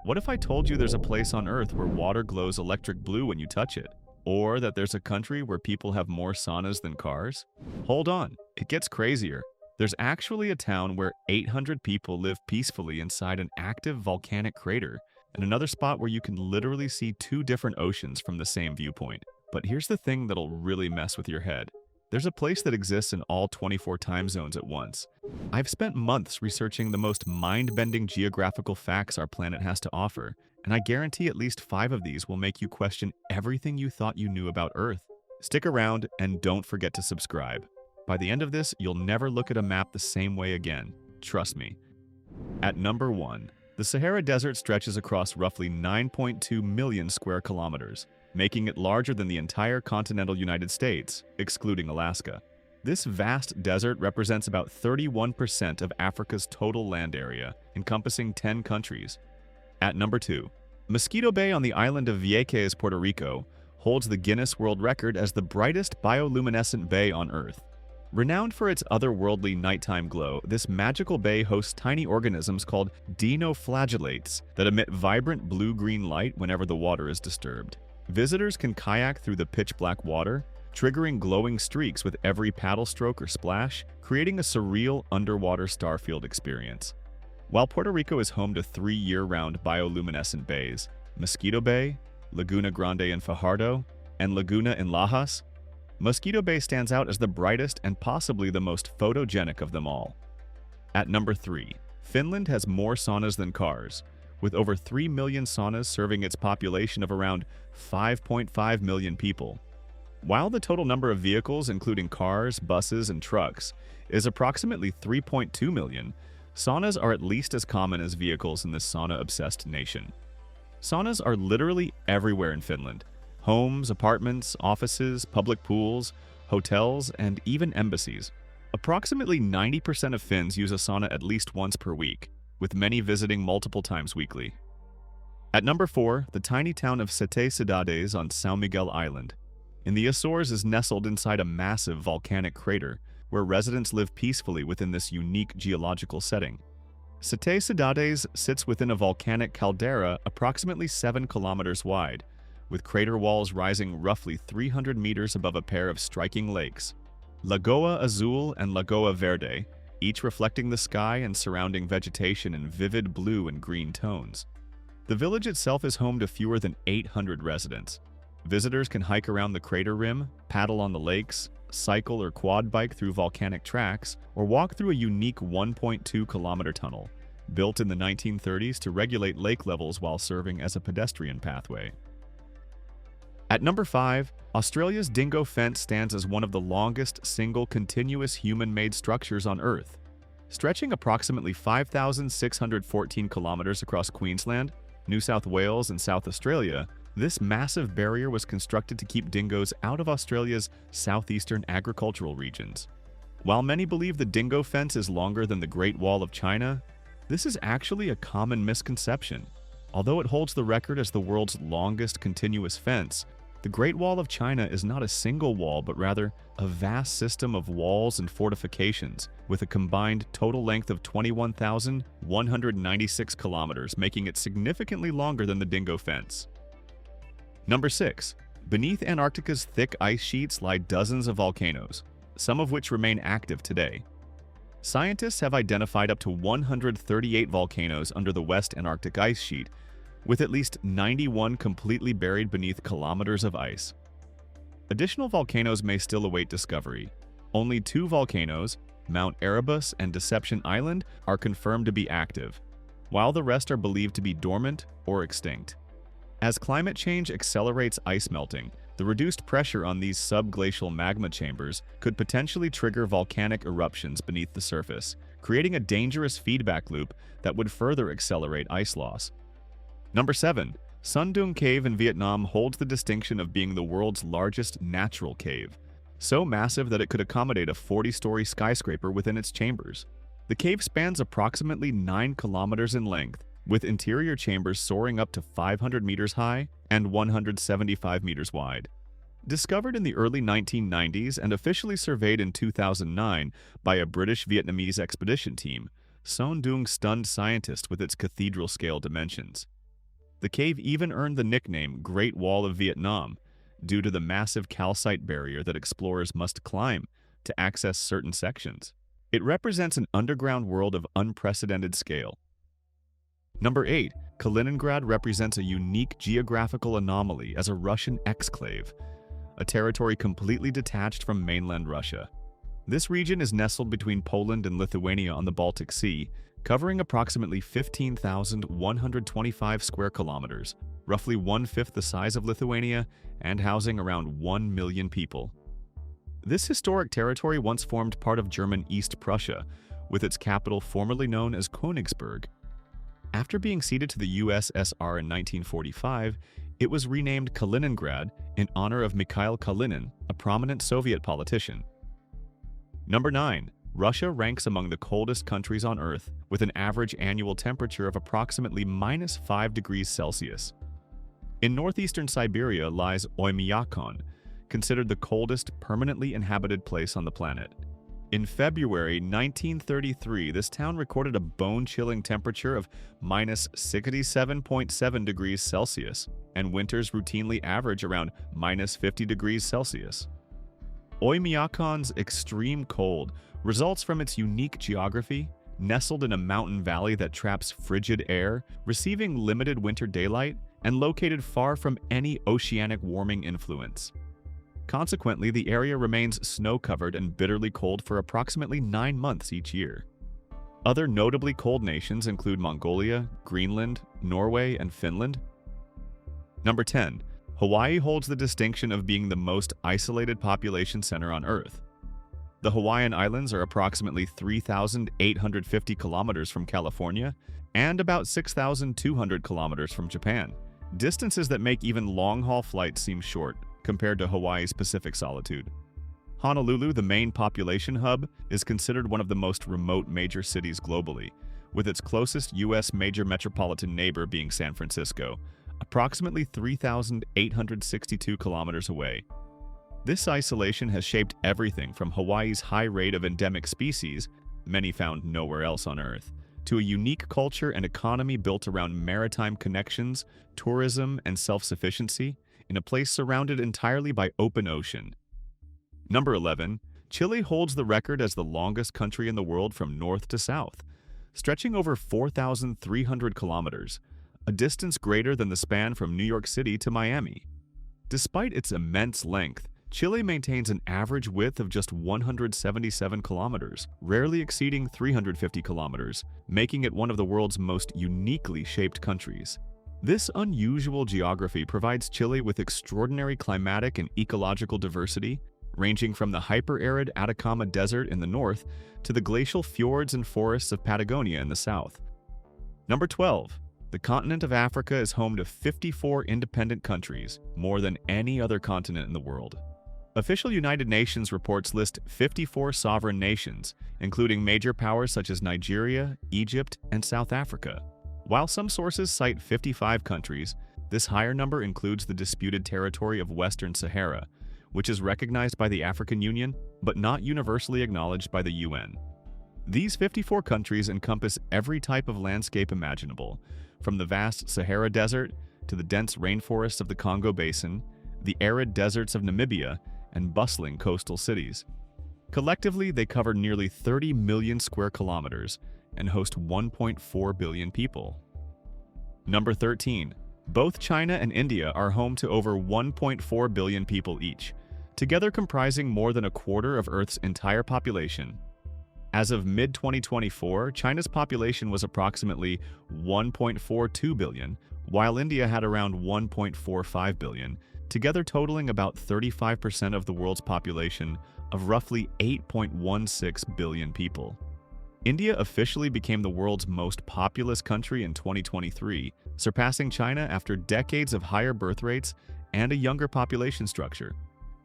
What if I told you there's a place on Earth where water glows electric blue when you touch it? Or that there's a country where people have more saunas than cars? Hold on, it gets crazier. There's actually a town where 800 people live peacefully inside an active volcanic crater, and another spot where you can literally see two different oceans from the same viewpoint. But here's the thing that'll really mess with your head. There's a place that exists in all 24 time zones at once. I've spent months researching the most mind-bending geographical facts our planet has to offer, and I guarantee at least 5 of these will make you question everything you thought you knew about Earth. Stick around and don't forget to subscribe. By the end of this, you'll never look at a map the same way again. Trust me. At number 1, the Sahara Desert stretches across roughly 9.2 million square kilometers, making it larger than the entire continental United States, excluding Alaska. This vast desert represents about 31% of Africa's total land area, encompassing 10 countries. At number 2, Mosquito Bay on the island of Vieques, Puerto Rico, holds the Guinness World Record as the brightest bioluminescent bay on Earth. Renowned for its otherworldly nighttime glow, this magical bay hosts tiny organisms called dinoflagellates that emit vibrant blue-green light whenever the water is disturbed. Visitors can kayak through the pitch-black water, triggering glowing streaks with every paddle stroke or splash, creating a surreal underwater starfield experience. While Puerto Rico is home to 3 year-round bioluminescent bays, Mosquito Bay, Laguna Grande in Fajardo, and Laguna in Lajas, Mosquito Bay stands out as the brightest and possibly the most photogenic of them all. At number 3, Finland has more saunas than cars, with over 3 million saunas serving its population of around 5.5 million people. While the total number of vehicles, including cars, buses, and trucks, is approximately 3.2 million, saunas are at least as common as vehicles in this sauna-obsessed nation. Saunas are literally everywhere in Finland. Homes, apartments, offices, public pools, hotels, and even embassies. Approximately 90% of Finns use a sauna at least once per week, with many visiting multiple times weekly. At number 4, the tiny town of Sete Cidades on São Miguel Island in the Azores is nestled inside a massive volcanic crater where residents live peacefully within this unique geological setting. Sete Cidades sits within a volcanic caldera approximately 7 kilometers wide, with crater walls rising roughly 300 meters above a pair of striking lakes, Lagoa Azul and Lagoa Verde, each reflecting the sky and surrounding vegetation in vivid blue and green tones. The village itself is home to fewer than 800 residents. Visitors can hike around the crater rim, paddle on the lakes, cycle or quad bike through volcanic tracks, or walk through a unique 1.2-kilometer tunnel, built in the 1930s to regulate lake levels while serving as a pedestrian pathway. At number 5, Australia's Dingo Fence stands as one of the longest single continuous human-made structures on Earth. Stretching approximately 5,614 kilometers across Queensland, New South Wales, and South Australia, this massive barrier was constructed to keep dingoes out of Australia's southeastern agricultural regions. While many believe the Dingo Fence is longer than the Great Wall of China, this is actually a common misconception. Although it holds the record as the world's longest continuous fence, the Great Wall of China is not a single wall, but rather a vast system of walls and fortifications, with a combined total length of 21,196 kilometers, making it significantly longer than the Dingo Fence. Number 6. Beneath Antarctica's thick ice sheets lie dozens of volcanoes, some of which remain active today. Scientists have identified up to 138 volcanoes under the West Antarctic ice sheet, with at least 91 completely buried beneath kilometers of ice. Additional volcanoes may still await discovery. Only 2 volcanoes, Mount Erebus and Deception Island, are confirmed to be active, while the rest are believed to be dormant or extinct. As climate change accelerates ice melting, the reduced pressure on these subglacial magma chambers could potentially trigger volcanic eruptions beneath the surface, creating a dangerous feedback loop that would further accelerate ice loss. Number 7. Sun Dung Cave in Vietnam holds the distinction of being the world's largest natural cave, so massive that it could accommodate a 40-story skyscraper within its chambers. The cave spans approximately 9 kilometers in length, with interior chambers soaring up to 500 meters high and 175 meters wide. Discovered in the early 1990s and officially surveyed in 2009 by a British-Vietnamese expedition team, Son Dung stunned scientists with its cathedral-scale dimensions. The cave even earned the nickname Great Wall of Vietnam due to the massive calcite barrier that explorers must climb to access certain sections. It represents an underground world of unprecedented scale. Number 8. Kaliningrad represents a unique geographical anomaly as a Russian exclave, a territory completely detached from mainland Russia. This region is nestled between Poland and Lithuania on the Baltic Sea, covering approximately 15,125 square kilometers, roughly one-fifth the size of Lithuania, and housing around 1 million people. This historic territory once formed part of German East Prussia, with its capital formerly known as Königsberg. After being ceded to the USSR in 1945, it was renamed Kaliningrad in honor of Mikhail Kalinin, a prominent Soviet politician. Number 9. Russia ranks among the coldest countries on Earth, with an average annual temperature of approximately -5 degrees Celsius. In northeastern Siberia lies Oymyakon, considered the coldest permanently inhabited place on the planet. In February 1933, this town recorded a bone-chilling temperature of -67.7 degrees Celsius, and winters routinely average around -50 degrees Celsius. Oymyakon's extreme cold results from its unique geography, nestled in a mountain valley that traps frigid air, receiving limited winter daylight, and located far from any oceanic warming influence. Consequently, the area remains snow-covered and bitterly cold for approximately 9 months each year. Other notably cold nations include Mongolia, Greenland, Norway, and Finland. Number 10. Hawaii holds the distinction of being the most isolated population center on Earth. The Hawaiian Islands are approximately 3,850 kilometers from California and about 6,200 kilometers from Japan, distances that make even long-haul flights seem short compared to Hawaii's Pacific solitude. Honolulu, the main population hub, is considered one of the most remote major cities globally, with its closest U.S. major metropolitan neighbor being San Francisco, approximately 3,862 kilometers away. This isolation has shaped everything from Hawaii's high rate of endemic species, many found nowhere else on Earth, to a unique culture and economy built around maritime connections, tourism, and self-sufficiency, in a place surrounded entirely by open ocean. Number 11. Chile holds the record as the longest country in the world from north to south, stretching over 4,300 kilometers, a distance greater than the span from New York City to Miami. Despite its immense length, Chile maintains an average width of just 177 kilometers, rarely exceeding 350 kilometers, making it one of the world's most uniquely shaped countries. This unusual geography provides Chile with extraordinary climatic and ecological diversity, ranging from the hyper-arid Atacama Desert in the north to the glacial fjords and forests of Patagonia in the south. Number 12. The continent of Africa is home to 54 independent countries, more than any other continent in the world. Official United Nations reports list 54 sovereign nations, including major powers such as Nigeria, Egypt, and South Africa. While some sources cite 55 countries, this higher number includes the disputed territory of Western Sahara, which is recognized by the African Union but not universally acknowledged by the UN. These 54 countries encompass every type of landscape imaginable, from the vast Sahara Desert to the dense rainforests of the Congo Basin, the arid deserts of Namibia, and bustling coastal cities. Collectively, they cover nearly 30 million square kilometers and host 1.4 billion people. Number 13. Both China and India are home to over 1.4 billion people each, together comprising more than a quarter of Earth's entire population. As of mid-2024, China's population was approximately 1.42 billion, while India had around 1.45 billion, together totaling about 35% of the world's population of roughly 8.16 billion people. India officially became the world's most populous country in 2023, surpassing China after decades of higher birth rates and a younger population structure.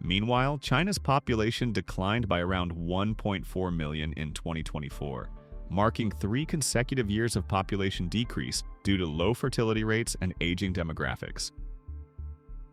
Meanwhile, China's population declined by around 1.4 million in 2024, marking 3 consecutive years of population decrease due to low fertility rates and aging demographics.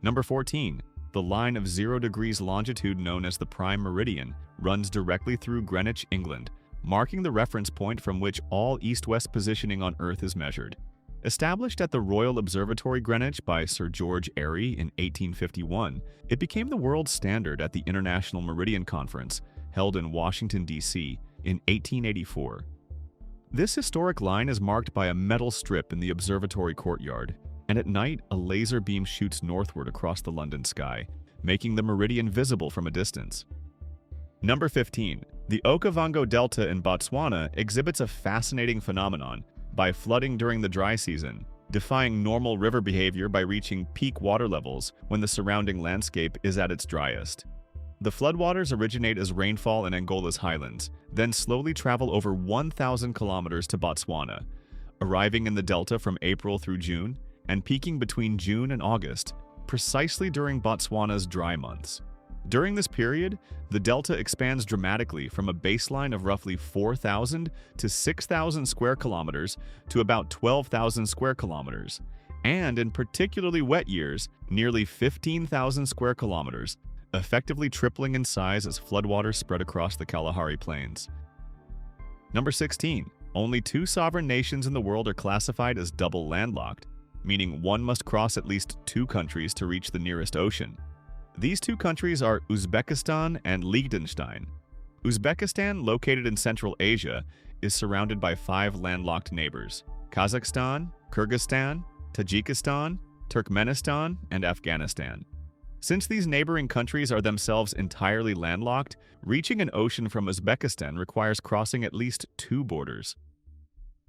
Number 14. The line of 0 degrees longitude known as the Prime Meridian runs directly through Greenwich, England, marking the reference point from which all east-west positioning on Earth is measured. Established at the Royal Observatory Greenwich by Sir George Airy in 1851, it became the world standard at the International Meridian Conference, held in Washington, D.C., in 1884. This historic line is marked by a metal strip in the observatory courtyard, and at night a laser beam shoots northward across the London sky, making the meridian visible from a distance. Number 15. The Okavango Delta in Botswana exhibits a fascinating phenomenon by flooding during the dry season, defying normal river behavior by reaching peak water levels when the surrounding landscape is at its driest. The floodwaters originate as rainfall in Angola's highlands, then slowly travel over 1,000 kilometers to Botswana, arriving in the delta from April through June and peaking between June and August, precisely during Botswana's dry months. During this period, the delta expands dramatically from a baseline of roughly 4,000 to 6,000 square kilometers to about 12,000 square kilometers, and in particularly wet years, nearly 15,000 square kilometers, effectively tripling in size as floodwaters spread across the Kalahari Plains. Number 16. Only 2 sovereign nations in the world are classified as double landlocked, meaning one must cross at least 2 countries to reach the nearest ocean. These 2 countries are Uzbekistan and Liechtenstein. Uzbekistan, located in Central Asia, is surrounded by 5 landlocked neighbors: Kazakhstan, Kyrgyzstan, Tajikistan, Turkmenistan, and Afghanistan. Since these neighboring countries are themselves entirely landlocked, reaching an ocean from Uzbekistan requires crossing at least 2 borders.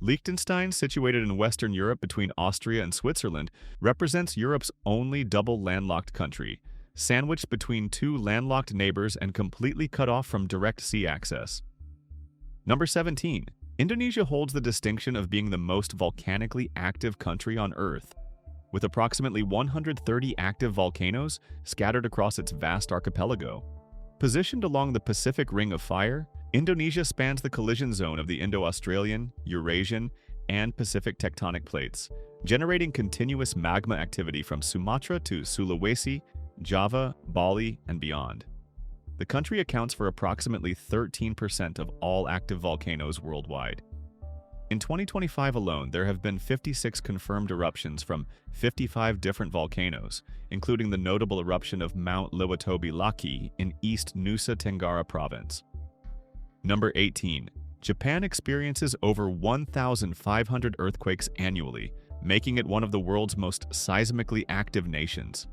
Liechtenstein, situated in Western Europe between Austria and Switzerland, represents Europe's only double landlocked country, sandwiched between 2 landlocked neighbors and completely cut off from direct sea access. Number 17. Indonesia holds the distinction of being the most volcanically active country on Earth. With approximately 130 active volcanoes scattered across its vast archipelago. Positioned along the Pacific Ring of Fire, Indonesia spans the collision zone of the Indo-Australian, Eurasian, and Pacific tectonic plates, generating continuous magma activity from Sumatra to Sulawesi, Java, Bali, and beyond. The country accounts for approximately 13% of all active volcanoes worldwide. In 2025 alone, there have been 56 confirmed eruptions from 55 different volcanoes, including the notable eruption of Mount Lewatobi Laki in East Nusa Tenggara Province. Number 18. Japan experiences over 1,500 earthquakes annually, making it one of the world's most seismically active nations.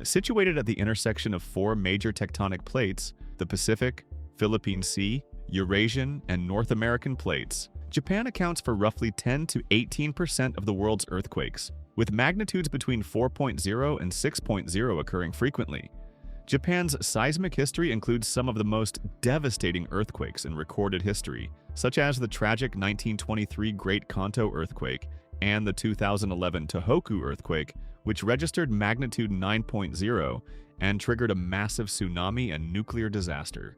Situated at the intersection of 4 major tectonic plates, the Pacific, Philippine Sea, Eurasian, and North American plates, Japan accounts for roughly 10 to 18% of the world's earthquakes, with magnitudes between 4.0 and 6.0 occurring frequently. Japan's seismic history includes some of the most devastating earthquakes in recorded history, such as the tragic 1923 Great Kanto earthquake and the 2011 Tohoku earthquake, which registered magnitude 9.0 and triggered a massive tsunami and nuclear disaster.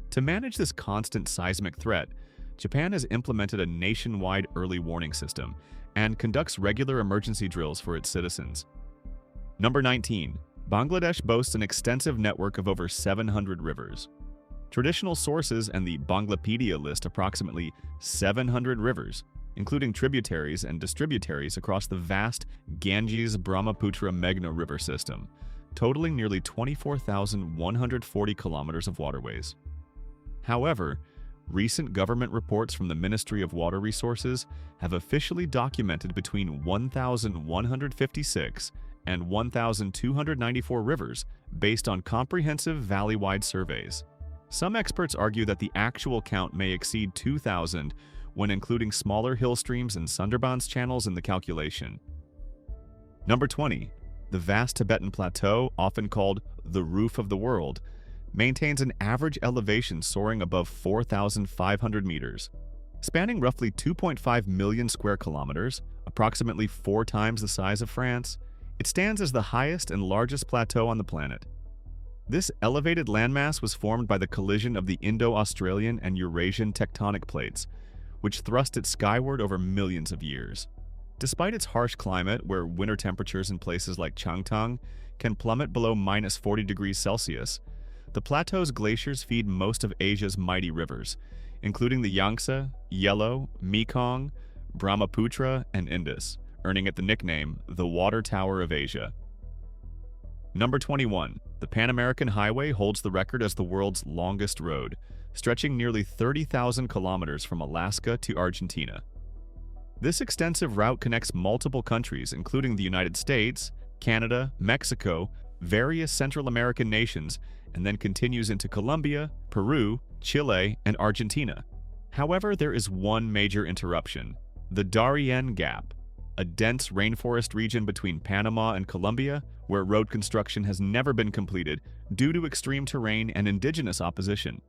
To manage this constant seismic threat, Japan has implemented a nationwide early warning system and conducts regular emergency drills for its citizens. Number 19. Bangladesh boasts an extensive network of over 700 rivers. Traditional sources and the Banglapedia list approximately 700 rivers, including tributaries and distributaries across the vast Ganges-Brahmaputra-Meghna river system, totaling nearly 24,140 kilometers of waterways. However, recent government reports from the Ministry of Water Resources have officially documented between 1,156 and 1,294 rivers based on comprehensive valley-wide surveys. Some experts argue that the actual count may exceed 2,000 when including smaller hill streams and Sundarbans channels in the calculation. Number 20. The vast Tibetan Plateau, often called the roof of the world, maintains an average elevation soaring above 4,500 meters. Spanning roughly 2.5 million square kilometers, approximately 4 times the size of France, it stands as the highest and largest plateau on the planet. This elevated landmass was formed by the collision of the Indo-Australian and Eurasian tectonic plates, which thrust it skyward over millions of years. Despite its harsh climate, where winter temperatures in places like Changtang can plummet below -40 degrees Celsius, the plateau's glaciers feed most of Asia's mighty rivers, including the Yangtze, Yellow, Mekong, Brahmaputra, and Indus, earning it the nickname the Water Tower of Asia. Number 21. The Pan American Highway holds the record as the world's longest road, stretching nearly 30,000 kilometers from Alaska to Argentina. This extensive route connects multiple countries, including the United States, Canada, Mexico, various Central American nations, and then continues into Colombia, Peru, Chile, and Argentina. However, there is one major interruption: the Darien Gap, a dense rainforest region between Panama and Colombia, where road construction has never been completed due to extreme terrain and indigenous opposition.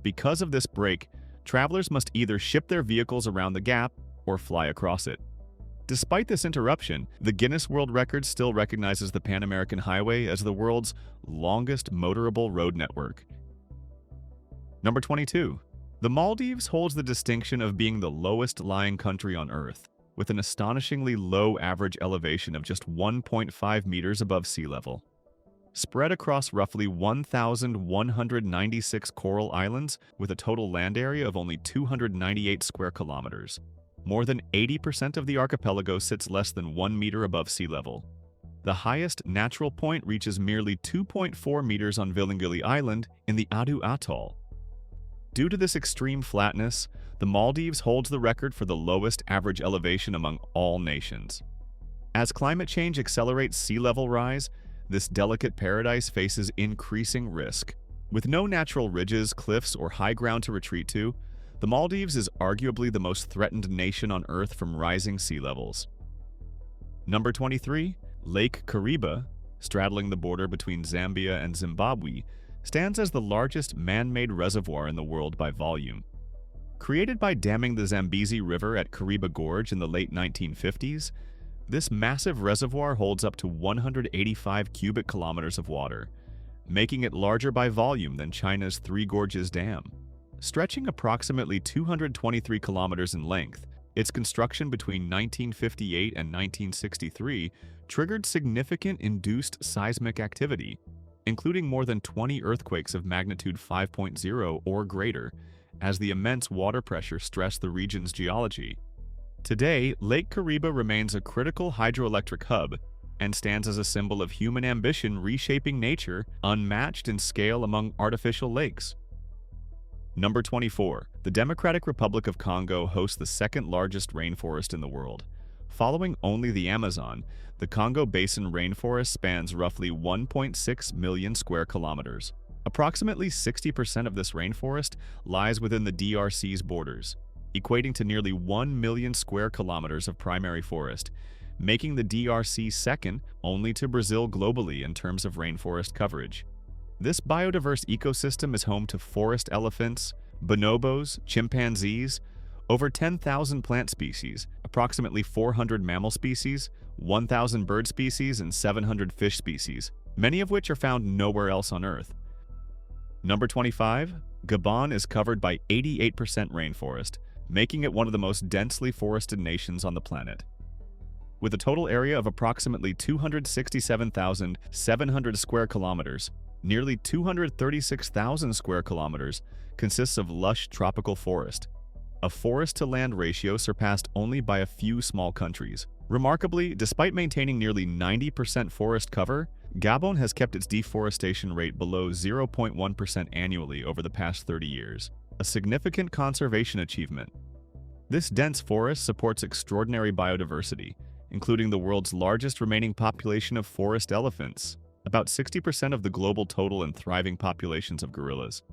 Because of this break, travelers must either ship their vehicles around the gap or fly across it. Despite this interruption, the Guinness World Records still recognizes the Pan American Highway as the world's longest motorable road network. Number 22. The Maldives holds the distinction of being the lowest lying country on Earth, with an astonishingly low average elevation of just 1.5 meters above sea level. Spread across roughly 1,196 coral islands with a total land area of only 298 square kilometers, more than 80% of the archipelago sits less than 1 meter above sea level. The highest natural point reaches merely 2.4 meters on Vilingili Island in the Adu Atoll. Due to this extreme flatness, the Maldives holds the record for the lowest average elevation among all nations. As climate change accelerates sea level rise, this delicate paradise faces increasing risk. With no natural ridges, cliffs, or high ground to retreat to, the Maldives is arguably the most threatened nation on Earth from rising sea levels. Number 23. Lake Kariba, straddling the border between Zambia and Zimbabwe, stands as the largest man-made reservoir in the world by volume. Created by damming the Zambezi River at Kariba Gorge in the late 1950s, this massive reservoir holds up to 185 cubic kilometers of water, making it larger by volume than China's Three Gorges Dam. Stretching approximately 223 kilometers in length, its construction between 1958 and 1963 triggered significant induced seismic activity, including more than 20 earthquakes of magnitude 5.0 or greater, as the immense water pressure stressed the region's geology. Today, Lake Kariba remains a critical hydroelectric hub and stands as a symbol of human ambition reshaping nature, unmatched in scale among artificial lakes. Number 24. The Democratic Republic of Congo hosts the second largest rainforest in the world. Following only the Amazon, the Congo Basin rainforest spans roughly 1.6 million square kilometers. Approximately 60% of this rainforest lies within the DRC's borders, equating to nearly 1 million square kilometers of primary forest, making the DRC second only to Brazil globally in terms of rainforest coverage. This biodiverse ecosystem is home to forest elephants, bonobos, chimpanzees, over 10,000 plant species, approximately 400 mammal species, 1,000 bird species, and 700 fish species, many of which are found nowhere else on Earth. Number 25. Gabon is covered by 88% rainforest, making it one of the most densely forested nations on the planet. With a total area of approximately 267,700 square kilometers, nearly 236,000 square kilometers consists of lush tropical forest, a forest-to-land ratio surpassed only by a few small countries. Remarkably, despite maintaining nearly 90% forest cover, Gabon has kept its deforestation rate below 0.1% annually over the past 30 years, a significant conservation achievement. This dense forest supports extraordinary biodiversity, including the world's largest remaining population of forest elephants, about 60% of the global total and thriving populations of gorillas.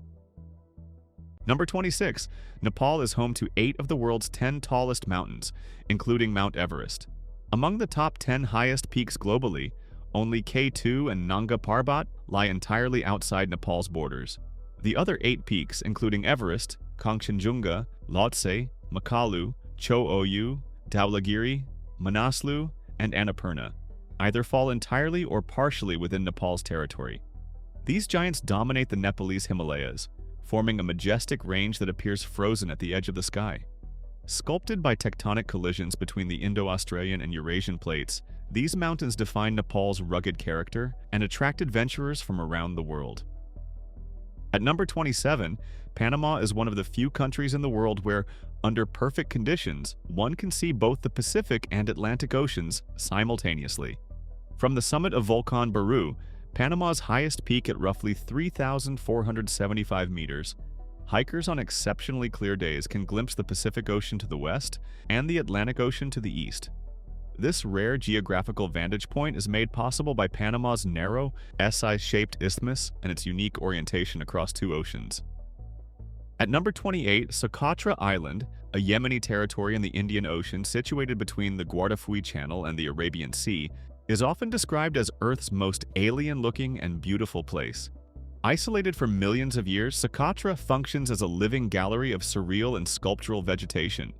Number 26. Nepal is home to 8 of the world's 10 tallest mountains, including Mount Everest. Among the top 10 highest peaks globally, only K2 and Nanga Parbat lie entirely outside Nepal's borders. The other 8 peaks, including Everest, Kangchenjunga, Lhotse, Makalu, Cho Oyu, Dhaulagiri, Manaslu, and Annapurna, either fall entirely or partially within Nepal's territory. These giants dominate the Nepalese Himalayas, forming a majestic range that appears frozen at the edge of the sky. Sculpted by tectonic collisions between the Indo-Australian and Eurasian plates, these mountains define Nepal's rugged character and attract adventurers from around the world. At number 27, Panama is one of the few countries in the world where Under perfect conditions, one can see both the Pacific and Atlantic Oceans simultaneously. From the summit of Volcan Baru, Panama's highest peak at roughly 3,475 meters, hikers on exceptionally clear days can glimpse the Pacific Ocean to the west and the Atlantic Ocean to the east. This rare geographical vantage point is made possible by Panama's narrow, S-shaped isthmus and its unique orientation across two oceans. At number 28, Socotra Island, a Yemeni territory in the Indian Ocean situated between the Guardafui Channel and the Arabian Sea, is often described as Earth's most alien-looking and beautiful place. Isolated for millions of years, Socotra functions as a living gallery of surreal and sculptural vegetation.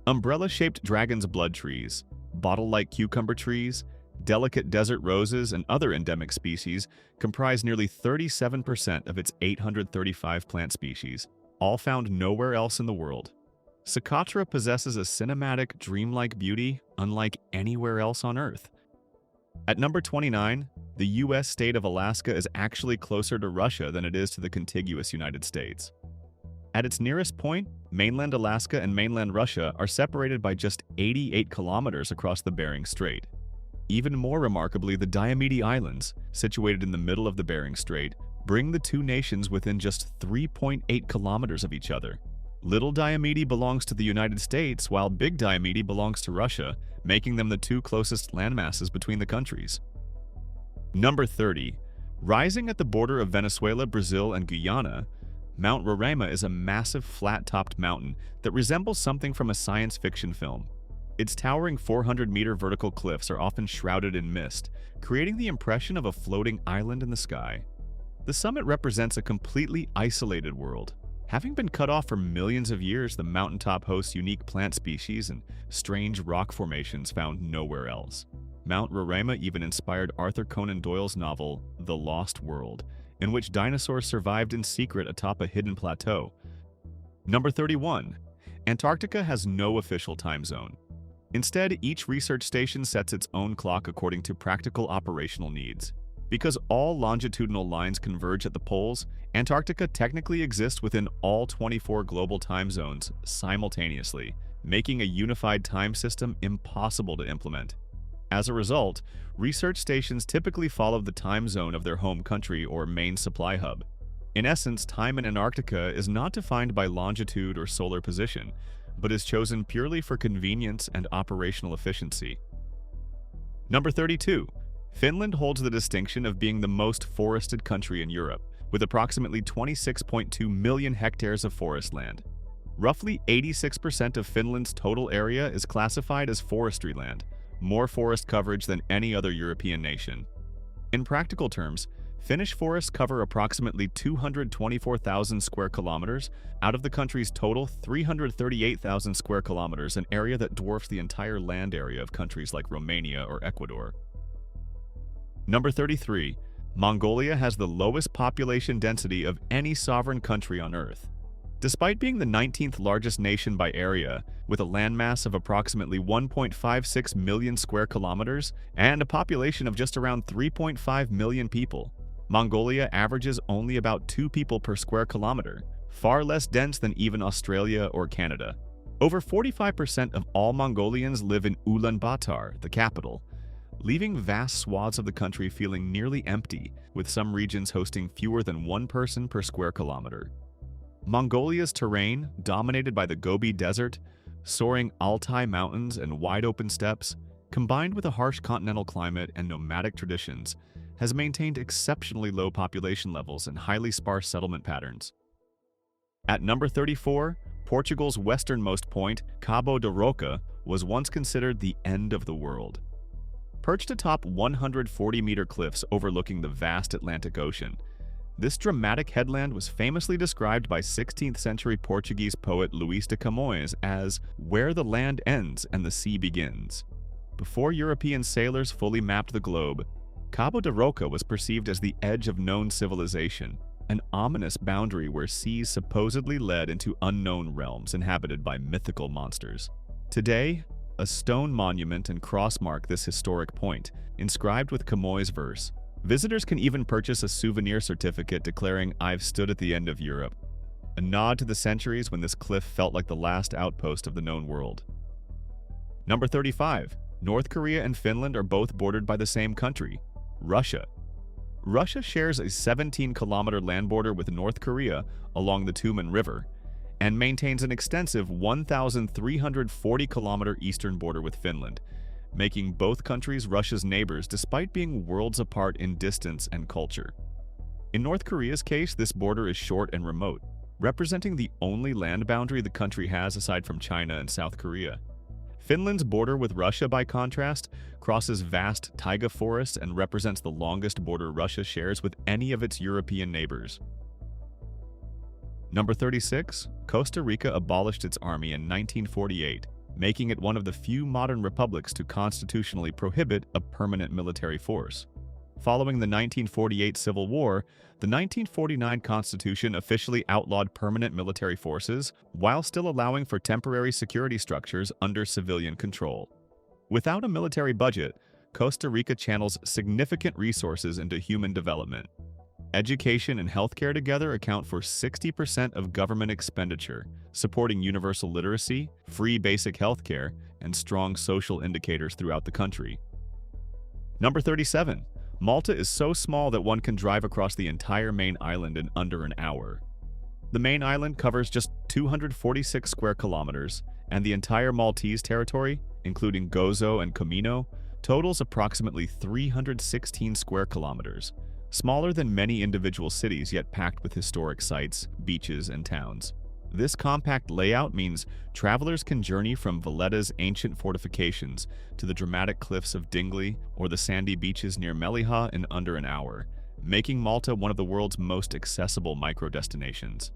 Umbrella-shaped dragon's blood trees, bottle-like cucumber trees, delicate desert roses, and other endemic species comprise nearly 37% of its 835 plant species, all found nowhere else in the world. Socotra possesses a cinematic, dreamlike beauty unlike anywhere else on Earth. At number 29, the U.S. state of Alaska is actually closer to Russia than it is to the contiguous United States. At its nearest point, mainland Alaska and mainland Russia are separated by just 88 kilometers across the Bering Strait. Even more remarkably, the Diomede Islands, situated in the middle of the Bering Strait, bring the two nations within just 3.8 kilometers of each other. Little Diomede belongs to the United States, while Big Diomede belongs to Russia, making them the two closest landmasses between the countries. Number 30. Rising at the border of Venezuela, Brazil, and Guyana, Mount Roraima is a massive flat-topped mountain that resembles something from a science fiction film. Its towering 400-meter vertical cliffs are often shrouded in mist, creating the impression of a floating island in the sky. The summit represents a completely isolated world. Having been cut off for millions of years, the mountaintop hosts unique plant species and strange rock formations found nowhere else. Mount Roraima even inspired Arthur Conan Doyle's novel, The Lost World, in which dinosaurs survived in secret atop a hidden plateau. Number 31. Antarctica has no official time zone. Instead, each research station sets its own clock according to practical operational needs. Because all longitudinal lines converge at the poles, Antarctica technically exists within all 24 global time zones simultaneously, making a unified time system impossible to implement. As a result, research stations typically follow the time zone of their home country or main supply hub. In essence, time in Antarctica is not defined by longitude or solar position, but is chosen purely for convenience and operational efficiency. Number 32. Finland holds the distinction of being the most forested country in Europe, with approximately 26.2 million hectares of forest land. Roughly 86% of Finland's total area is classified as forestry land, more forest coverage than any other European nation. In practical terms, Finnish forests cover approximately 224,000 square kilometers out of the country's total 338,000 square kilometers, an area that dwarfs the entire land area of countries like Romania or Ecuador. Number 33. Mongolia has the lowest population density of any sovereign country on Earth. Despite being the 19th largest nation by area, with a landmass of approximately 1.56 million square kilometers and a population of just around 3.5 million people, Mongolia averages only about 2 people per square kilometer, far less dense than even Australia or Canada. Over 45% of all Mongolians live in Ulaanbaatar, the capital, leaving vast swaths of the country feeling nearly empty, with some regions hosting fewer than 1 person per square kilometer. Mongolia's terrain, dominated by the Gobi Desert, soaring Altai Mountains, and wide-open steppes, combined with a harsh continental climate and nomadic traditions, has maintained exceptionally low population levels and highly sparse settlement patterns. At number 34, Portugal's westernmost point, Cabo da Roca, was once considered the end of the world. Perched atop 140-meter cliffs overlooking the vast Atlantic Ocean, this dramatic headland was famously described by 16th-century Portuguese poet Luís de Camões as "where the land ends and the sea begins." Before European sailors fully mapped the globe, Cabo da Roca was perceived as the edge of known civilization, an ominous boundary where seas supposedly led into unknown realms inhabited by mythical monsters. Today, a stone monument and cross mark this historic point, inscribed with Camões' verse. Visitors can even purchase a souvenir certificate declaring, "I've stood at the end of Europe." a nod to the centuries when this cliff felt like the last outpost of the known world. Number 35. North Korea and Finland are both bordered by the same country, Russia. Russia shares a 17-kilometer land border with North Korea along the Tumen River and maintains an extensive 1,340-kilometer eastern border with Finland, making both countries Russia's neighbors despite being worlds apart in distance and culture. In North Korea's case, this border is short and remote, representing the only land boundary the country has aside from China and South Korea. Finland's border with Russia, by contrast, crosses vast taiga forests and represents the longest border Russia shares with any of its European neighbors. Number 36. Costa Rica abolished its army in 1948, making it one of the few modern republics to constitutionally prohibit a permanent military force. Following the 1948 Civil War, the 1949 Constitution officially outlawed permanent military forces while still allowing for temporary security structures under civilian control. Without a military budget, Costa Rica channels significant resources into human development. Education and healthcare together account for 60% of government expenditure, supporting universal literacy, free basic healthcare, and strong social indicators throughout the country. Number 37. Malta is so small that one can drive across the entire main island in under an hour. The main island covers just 246 square kilometers, and the entire Maltese territory, including Gozo and Comino, totals approximately 316 square kilometers, smaller than many individual cities yet packed with historic sites, beaches, and towns. This compact layout means travelers can journey from Valletta's ancient fortifications to the dramatic cliffs of Dingley or the sandy beaches near Melilla in under an hour, making Malta one of the world's most accessible micro-destinations.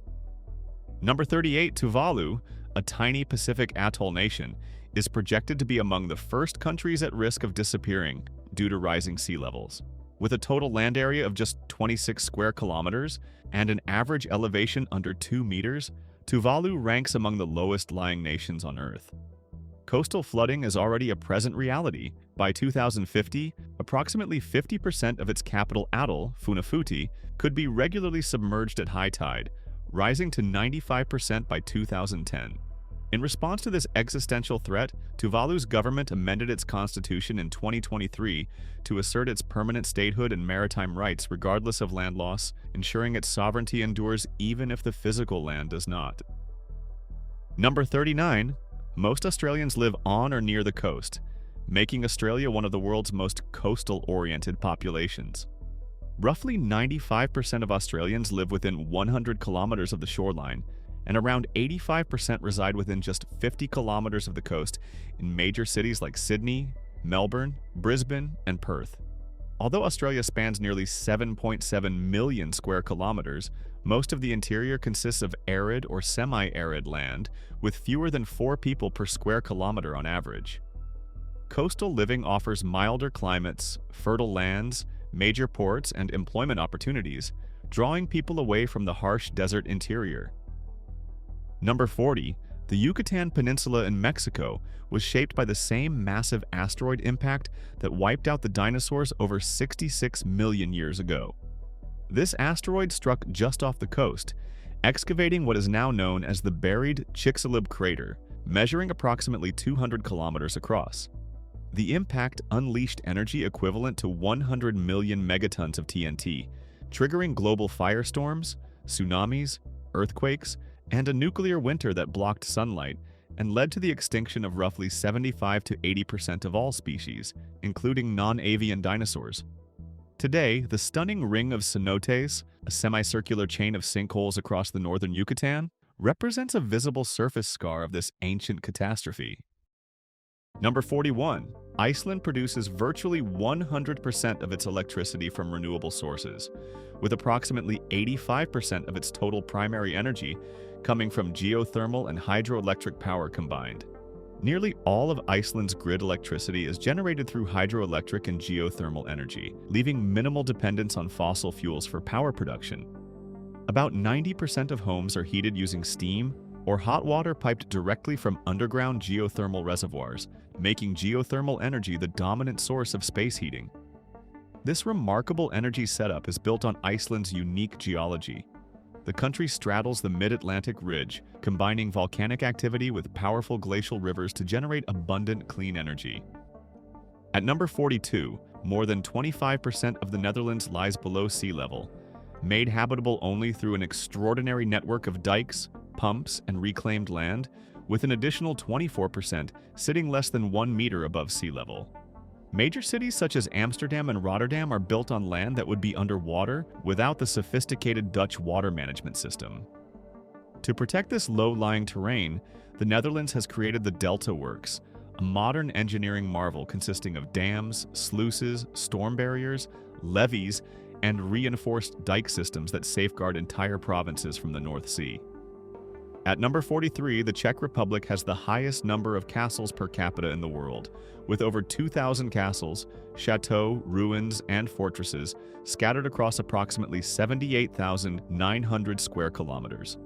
Number 38, Tuvalu, a tiny Pacific atoll nation, is projected to be among the first countries at risk of disappearing due to rising sea levels. With a total land area of just 26 square kilometers and an average elevation under 2 meters, Tuvalu ranks among the lowest-lying nations on Earth. Coastal flooding is already a present reality. By 2050, approximately 50% of its capital atoll, Funafuti, could be regularly submerged at high tide, rising to 95% by 2010. In response to this existential threat, Tuvalu's government amended its constitution in 2023 to assert its permanent statehood and maritime rights regardless of land loss, ensuring its sovereignty endures even if the physical land does not. Number 39. Most Australians live on or near the coast, making Australia one of the world's most coastal-oriented populations. Roughly 95% of Australians live within 100 kilometers of the shoreline, and around 85% reside within just 50 kilometers of the coast in major cities like Sydney, Melbourne, Brisbane, and Perth. Although Australia spans nearly 7.7 million square kilometers, most of the interior consists of arid or semi-arid land, with fewer than 4 people per square kilometer on average. Coastal living offers milder climates, fertile lands, major ports, and employment opportunities, drawing people away from the harsh desert interior. Number 40. The Yucatan Peninsula in Mexico was shaped by the same massive asteroid impact that wiped out the dinosaurs over 66 million years ago. This asteroid struck just off the coast, excavating what is now known as the buried Chicxulub crater, measuring approximately 200 kilometers across. The impact unleashed energy equivalent to 100 million megatons of TNT, triggering global firestorms, tsunamis, earthquakes, and a nuclear winter that blocked sunlight and led to the extinction of roughly 75 to 80% of all species, including non-avian dinosaurs. Today, the stunning ring of cenotes, a semicircular chain of sinkholes across the northern Yucatan, represents a visible surface scar of this ancient catastrophe. Number 41. Iceland produces virtually 100% of its electricity from renewable sources, with approximately 85% of its total primary energy coming from geothermal and hydroelectric power combined. Nearly all of Iceland's grid electricity is generated through hydroelectric and geothermal energy, leaving minimal dependence on fossil fuels for power production. About 90% of homes are heated using steam or hot water piped directly from underground geothermal reservoirs, making geothermal energy the dominant source of space heating. This remarkable energy setup is built on Iceland's unique geology. The country straddles the mid-Atlantic ridge, combining volcanic activity with powerful glacial rivers to generate abundant clean energy. At number 42, more than 25% of the Netherlands lies below sea level, made habitable only through an extraordinary network of dikes, pumps, and reclaimed land, with an additional 24% sitting less than 1 meter above sea level. Major cities such as Amsterdam and Rotterdam are built on land that would be underwater without the sophisticated Dutch water management system. To protect this low-lying terrain, the Netherlands has created the Delta Works, a modern engineering marvel consisting of dams, sluices, storm barriers, levees, and reinforced dike systems that safeguard entire provinces from the North Sea. At number 43, the Czech Republic has the highest number of castles per capita in the world, with over 2,000 castles, chateaux, ruins, and fortresses scattered across approximately 78,900 square kilometers.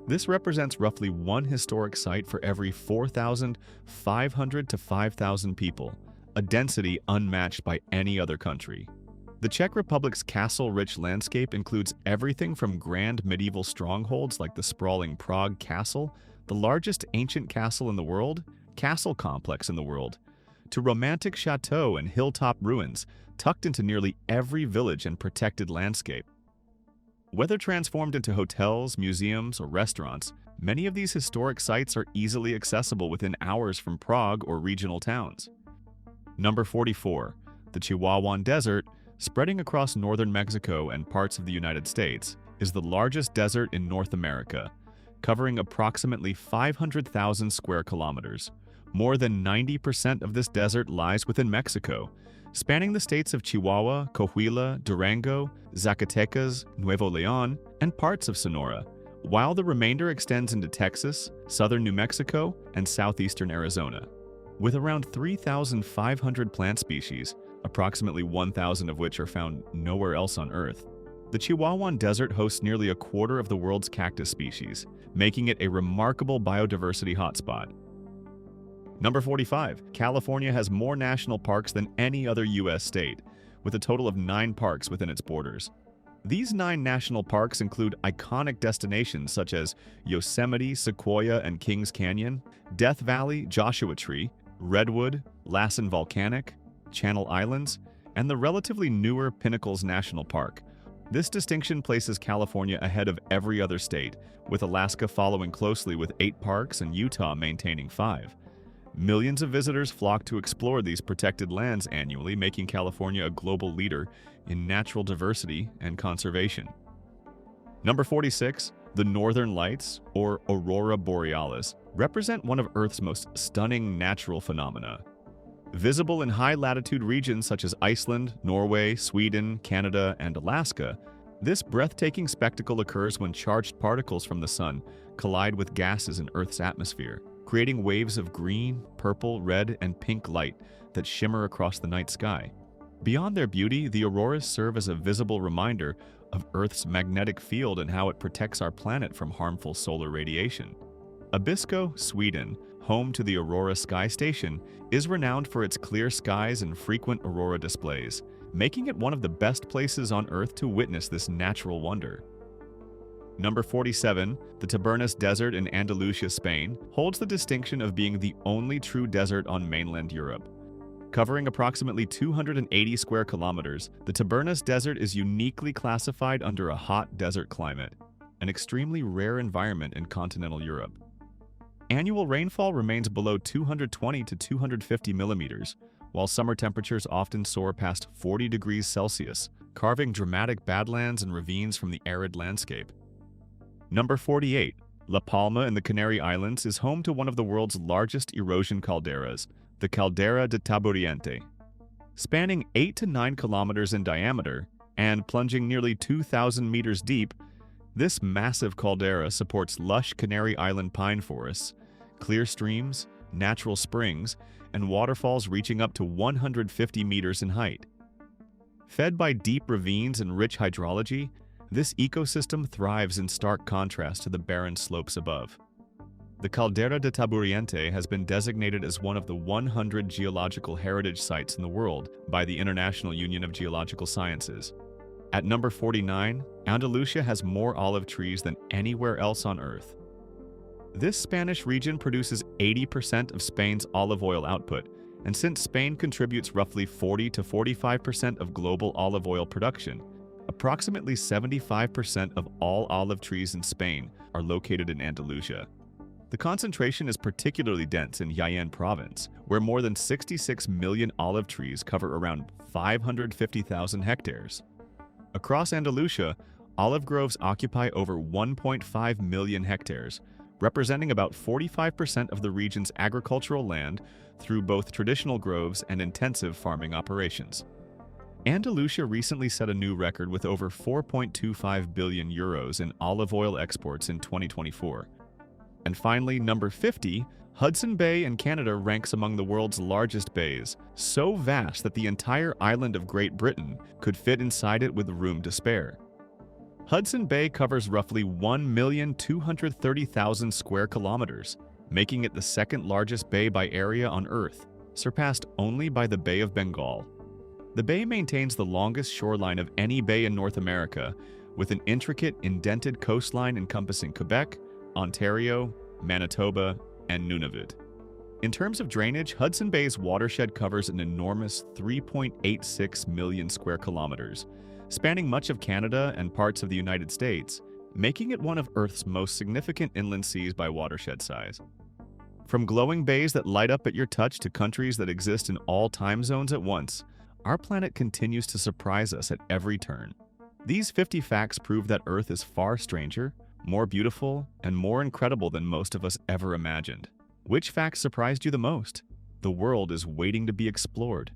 This represents roughly one historic site for every 4,500 to 5,000 people, a density unmatched by any other country. The Czech Republic's castle-rich landscape includes everything from grand medieval strongholds like the sprawling Prague Castle, the largest ancient castle in the world, castle complex in the world, to romantic chateau and hilltop ruins tucked into nearly every village and protected landscape. Whether transformed into hotels, museums, or restaurants, many of these historic sites are easily accessible within hours from Prague or regional towns. Number 44. The Chihuahuan Desert, spreading across northern Mexico and parts of the United States, is the largest desert in North America, covering approximately 500,000 square kilometers. More than 90% of this desert lies within Mexico, spanning the states of Chihuahua, Coahuila, Durango, Zacatecas, Nuevo León, and parts of Sonora, while the remainder extends into Texas, southern New Mexico, and southeastern Arizona. With around 3,500 plant species, approximately 1,000 of which are found nowhere else on Earth, the Chihuahuan Desert hosts nearly a quarter of the world's cactus species, making it a remarkable biodiversity hotspot. Number 45. California has more national parks than any other U.S. state, with a total of 9 parks within its borders. These 9 national parks include iconic destinations such as Yosemite, Sequoia, and Kings Canyon, Death Valley, Joshua Tree, Redwood, Lassen Volcanic, Channel Islands, and the relatively newer Pinnacles National Park. This distinction places California ahead of every other state, with Alaska following closely with 8 parks and Utah maintaining 5. Millions of visitors flock to explore these protected lands annually, making California a global leader in natural diversity and conservation. Number 46. The Northern Lights, or Aurora Borealis, represent one of Earth's most stunning natural phenomena. Visible in high-latitude regions such as Iceland, Norway, Sweden, Canada, and Alaska, this breathtaking spectacle occurs when charged particles from the sun collide with gases in Earth's atmosphere, creating waves of green, purple, red, and pink light that shimmer across the night sky. Beyond their beauty, the auroras serve as a visible reminder of Earth's magnetic field and how it protects our planet from harmful solar radiation. Abisko, Sweden, home to the Aurora Sky Station, is renowned for its clear skies and frequent aurora displays, making it one of the best places on Earth to witness this natural wonder. Number 47, the Tabernas Desert in Andalusia, Spain, holds the distinction of being the only true desert on mainland Europe. Covering approximately 280 square kilometers, the Tabernas Desert is uniquely classified under a hot desert climate, an extremely rare environment in continental Europe. Annual rainfall remains below 220 to 250 millimeters, while summer temperatures often soar past 40 degrees Celsius, carving dramatic badlands and ravines from the arid landscape. Number 48. La Palma in the Canary Islands is home to one of the world's largest erosion calderas, the Caldera de Taburiente. Spanning 8 to 9 kilometers in diameter and plunging nearly 2,000 meters deep, this massive caldera supports lush Canary Island pine forests, clear streams, natural springs, and waterfalls reaching up to 150 meters in height. Fed by deep ravines and rich hydrology, this ecosystem thrives in stark contrast to the barren slopes above. The Caldera de Taburiente has been designated as one of the 100 geological heritage sites in the world by the International Union of Geological Sciences. At number 49, Andalusia has more olive trees than anywhere else on Earth. This Spanish region produces 80% of Spain's olive oil output, and since Spain contributes roughly 40 to 45% of global olive oil production, approximately 75% of all olive trees in Spain are located in Andalusia. The concentration is particularly dense in Jaén province, where more than 66 million olive trees cover around 550,000 hectares. Across Andalusia, olive groves occupy over 1.5 million hectares, representing about 45% of the region's agricultural land through both traditional groves and intensive farming operations. Andalusia recently set a new record with over 4.25 billion euros in olive oil exports in 2024. And finally, number 50, Hudson Bay in Canada ranks among the world's largest bays, so vast that the entire island of Great Britain could fit inside it with room to spare. Hudson Bay covers roughly 1,230,000 square kilometers, making it the second largest bay by area on Earth, surpassed only by the Bay of Bengal. The bay maintains the longest shoreline of any bay in North America, with an intricate, indented coastline encompassing Quebec, Ontario, Manitoba, and Nunavut. In terms of drainage, Hudson Bay's watershed covers an enormous 3.86 million square kilometers, spanning much of Canada and parts of the United States, making it one of Earth's most significant inland seas by watershed size. From glowing bays that light up at your touch to countries that exist in all time zones at once, our planet continues to surprise us at every turn. These 50 facts prove that Earth is far stranger, more beautiful, and more incredible than most of us ever imagined. Which fact surprised you the most? The world is waiting to be explored.